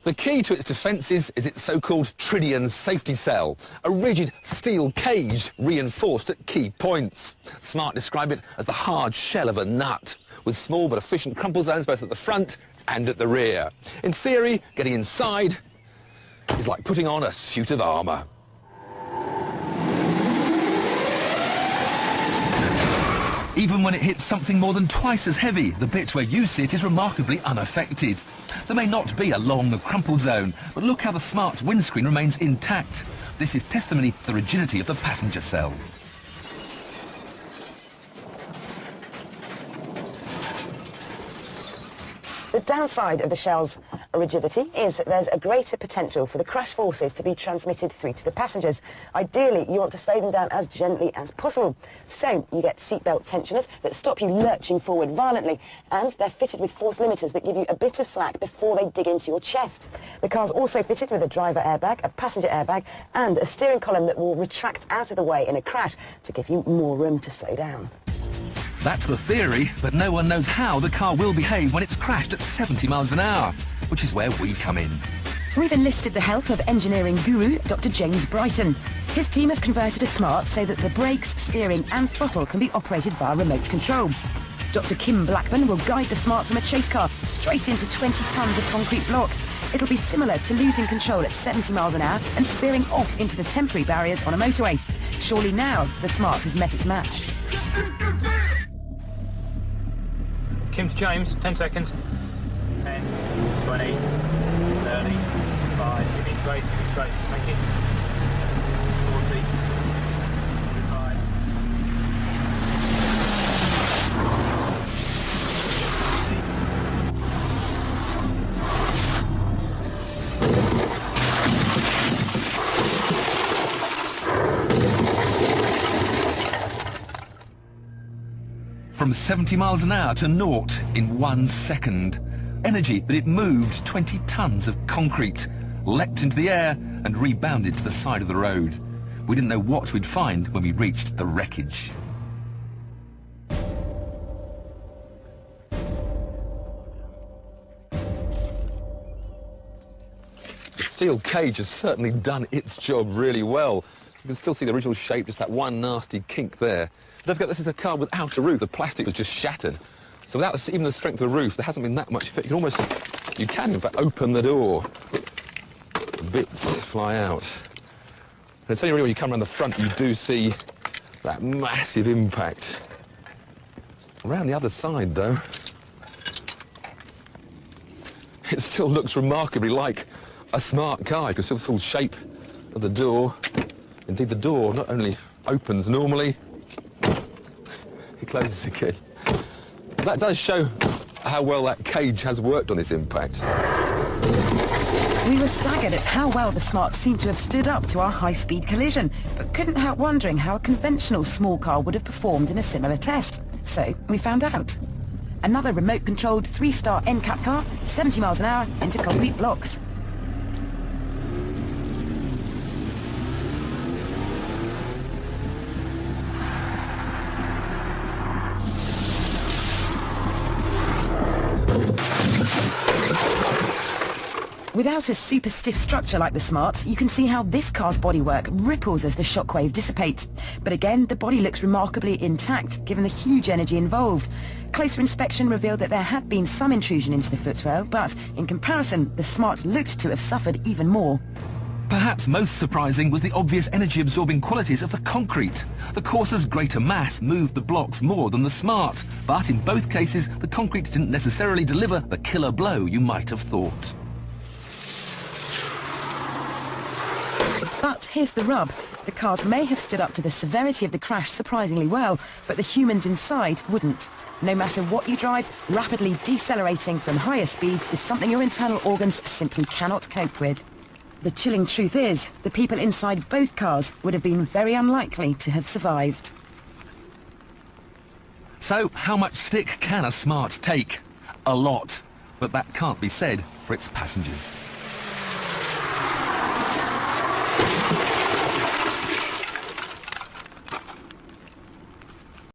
The key to its defences is its so-called tritium safety cell, a rigid steel cage reinforced at key points. Smart describe it as the hard shell of a nut, with small but efficient crumple zones both at the front and at the rear. In theory, getting inside is like putting on a suit of armour. Even when it hits something more than twice as heavy, the bit where you sit is remarkably unaffected. There may not be a long crumple zone, but look how the Smart's windscreen remains intact. This is testimony to the rigidity of the passenger cell. The downside of the shell's rigidity is that there's a greater potential for the crash forces to be transmitted through to the passengers. Ideally, you want to slow them down as gently as possible. So you get seatbelt tensioners that stop you lurching forward violently, and they're fitted with force limiters that give you a bit of slack before they dig into your chest. The car's also fitted with a driver airbag, a passenger airbag, and a steering column that will retract out of the way in a crash to give you more room to slow down. That's the theory, but no one knows how the car will behave when it's crashed at 70 miles an hour, which is where we come in. We've enlisted the help of engineering guru Dr. James Brighton. His team have converted a Smart so that the brakes, steering and throttle can be operated via remote control. Dr. Kim Blackburn will guide the Smart from a chase car straight into 20 tonnes of concrete block. It'll be similar to losing control at 70 miles an hour and spearing off into the temporary barriers on a motorway. Surely now the Smart has met its match. Kim to James, 10 seconds. 10, 20, 30, 5, give me straight, thank you. 40, 5. From 70 miles an hour to naught in 1 second. Energy that it moved 20 tonnes of concrete, leapt into the air and rebounded to the side of the road. We didn't know what we'd find when we reached the wreckage. The steel cage has certainly done its job really well. You can still see the original shape, just that one nasty kink there. Don't forget, this is a car without a roof. The plastic was just shattered. So without even the strength of the roof, there hasn't been that much effect. You can in fact open the door. The bits fly out. And it's only really when you come around the front you do see that massive impact. Around the other side though, it still looks remarkably like a Smart car. You can see the full shape of the door. Indeed, the door not only opens normally, it closes again. That does show how well that cage has worked on this impact. We were staggered at how well the Smart seemed to have stood up to our high-speed collision, but couldn't help wondering how a conventional small car would have performed in a similar test. So we found out. Another remote-controlled 3-star NCAP car, 70 miles an hour, into concrete blocks. Without a super stiff structure like the Smart's, you can see how this car's bodywork ripples as the shockwave dissipates. But again, the body looks remarkably intact, given the huge energy involved. Closer inspection revealed that there had been some intrusion into the footrail, but in comparison, the Smart looked to have suffered even more. Perhaps most surprising was the obvious energy-absorbing qualities of the concrete. The Corsa's greater mass moved the blocks more than the Smart, but in both cases, the concrete didn't necessarily deliver the killer blow you might have thought. But here's the rub. The cars may have stood up to the severity of the crash surprisingly well, but the humans inside wouldn't. No matter what you drive, rapidly decelerating from higher speeds is something your internal organs simply cannot cope with. The chilling truth is, the people inside both cars would have been very unlikely to have survived. So, how much stick can a Smart take? A lot. But that can't be said for its passengers.